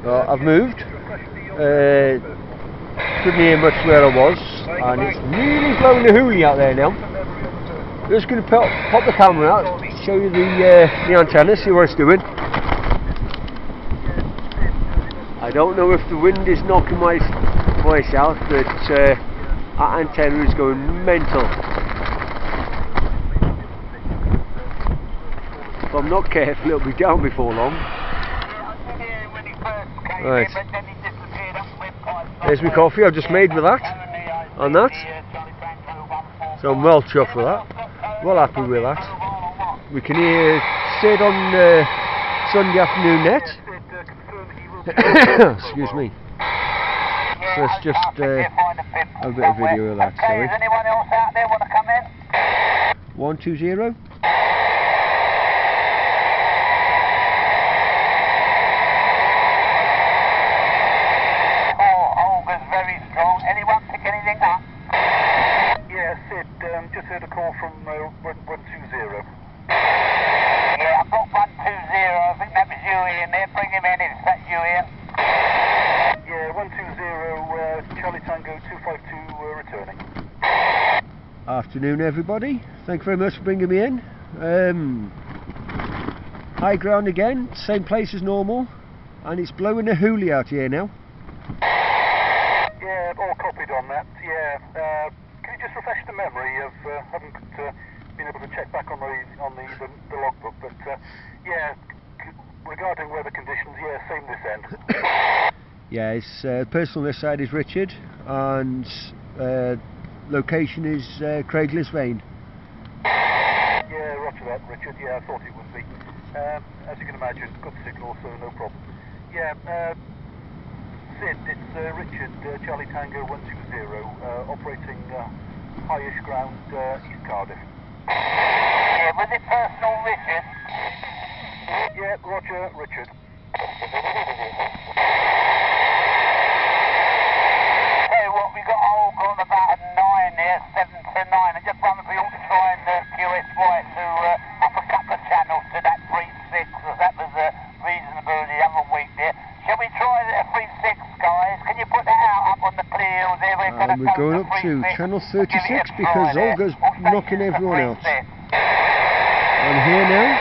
I've moved. Couldn't hear much where I was, and it's really blowing the hoolie out there now. Just going to pop the camera out, show you the antenna, see what it's doing. I don't know if the wind is knocking my voice out, but that antenna is going mental. If I'm not careful, it'll be down before long. Right. There's my coffee I've just made with that, and that. So I'm well chuffed with that, well happy with that. We can hear Sid on Sunday afternoon net. Excuse me. So let's just have a bit of video of that, shall we? Anyone else out there want to come in? 120. Just heard a call from 120. Yeah, I've got 120. I think that was you, Ian. There, bring him in. Is that you, Ian? Yeah, 120. Charlie Tango 252 returning. Afternoon, everybody. Thank you very much for bringing me in. High ground again, same place as normal, and it's blowing a hoolie out here now. Yeah, all copied on that. Yeah. Can you just refresh the memory of haven't been able to check back on the logbook, but yeah, regarding weather conditions, yeah, same this end. Yeah, it's person on this side is Richard, and location is Craiglis Vane. Yeah, roger that, Richard. Yeah, I thought it would be. As you can imagine, good signal, so no problem. Yeah. Sid, it's Richard, Charlie Tango 120, operating highish ground, East Cardiff. Yeah, was it personal Richard? Yeah, roger, Richard. Hey, what, we got on about a 9 here, 7 to 9. I just wondered if we ought to try and QSY to up a couple of channels to that 3.6, because that was reasonable the other week there. Shall we try the 3.6, guys? Can you put that out up on the clear there? We're going up to channel 36 because Olga's knocking everyone out. I'm here now.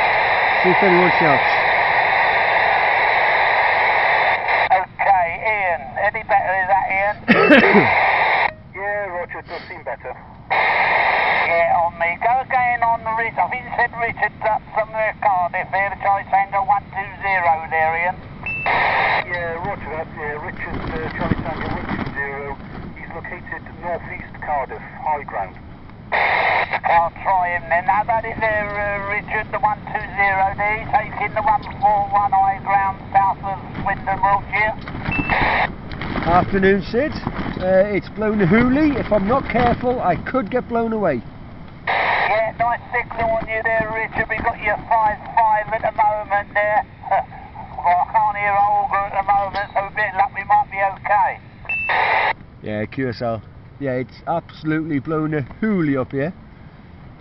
See if anyone shouts. Okay, Ian. Any better? Is that Ian? Yeah, Roger. Does seem better. Yeah, on me. Go again on Richard. I think you said Richard up from Cardiff there. The Charlie Tango 120 there, Ian. Yeah, roger that. Yeah, Richard, Charlie Tango 120. He's located northeast Cardiff, high ground. I'll try him then. How about it there, Richard, the 120 there? He's taking the 141 high ground south of Swindon, Wiltshire. Afternoon, Sid. It's blown a hoolie. If I'm not careful, I could get blown away. Yeah, nice signal on you there, Richard. We got your 5.5 at the moment there. Well, I can't hear Olga at the moment, so a bit of luck, we might be okay. Yeah, QSL. Yeah, it's absolutely blown a hoolie up here.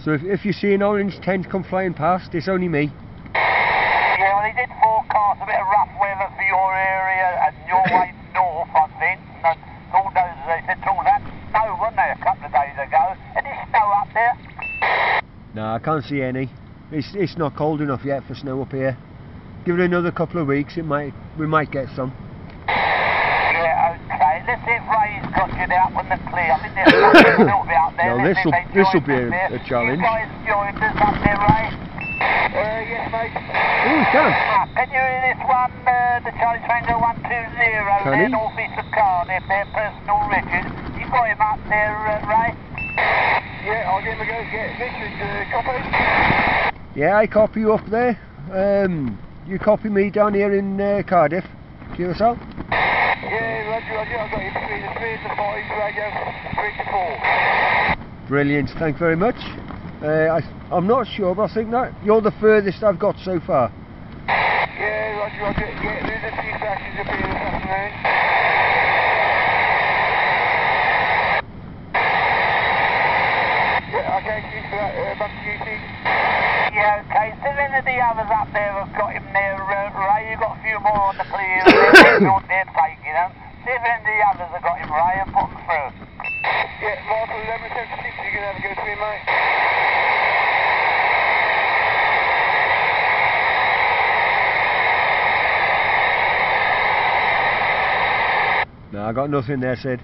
So if you see an orange tent come flying past, it's only me. Yeah, well, they did forecast a bit of rough weather for your area and your way north, I think. And all those, they said all that snow, wasn't there, a couple of days ago? Any snow up there? No, I can't see any. It's not cold enough yet for snow up here. Give it another couple of weeks, we might get some. Yeah, okay. Let's see if Ray's got you there up on the clear. I think there's a little bit up there. No, this will be a challenge. You guys joined us up there, Ray? Yes, mate. Oh, we can. Can you hear this one, the Charlie Tango 120 there, northeast of Cardiff, there, personal Richard? You got him up there, Ray? Yeah, I'll give him a go. Yeah, Richard, copy? Yeah, I copy you up there. You copy me down here in Cardiff. QSL? Yeah, roger. I've got you 3 to 5, radio 3 to 4. Brilliant, thank you very much. I'm not sure, but I think that you're the furthest I've got so far. Yeah, roger. Yeah, there's a few flashes up here this afternoon. Yeah, okay, thanks for that. Back to you, Steve. Yeah, okay. So then the others up there have got him there, Ray. you've got a few more on the clear, and don't dare take them. See if any of the others have got him, Ray, and put them through. Yeah, Michael 1176, you can have a go to me, mate. No, I got nothing there, Sid.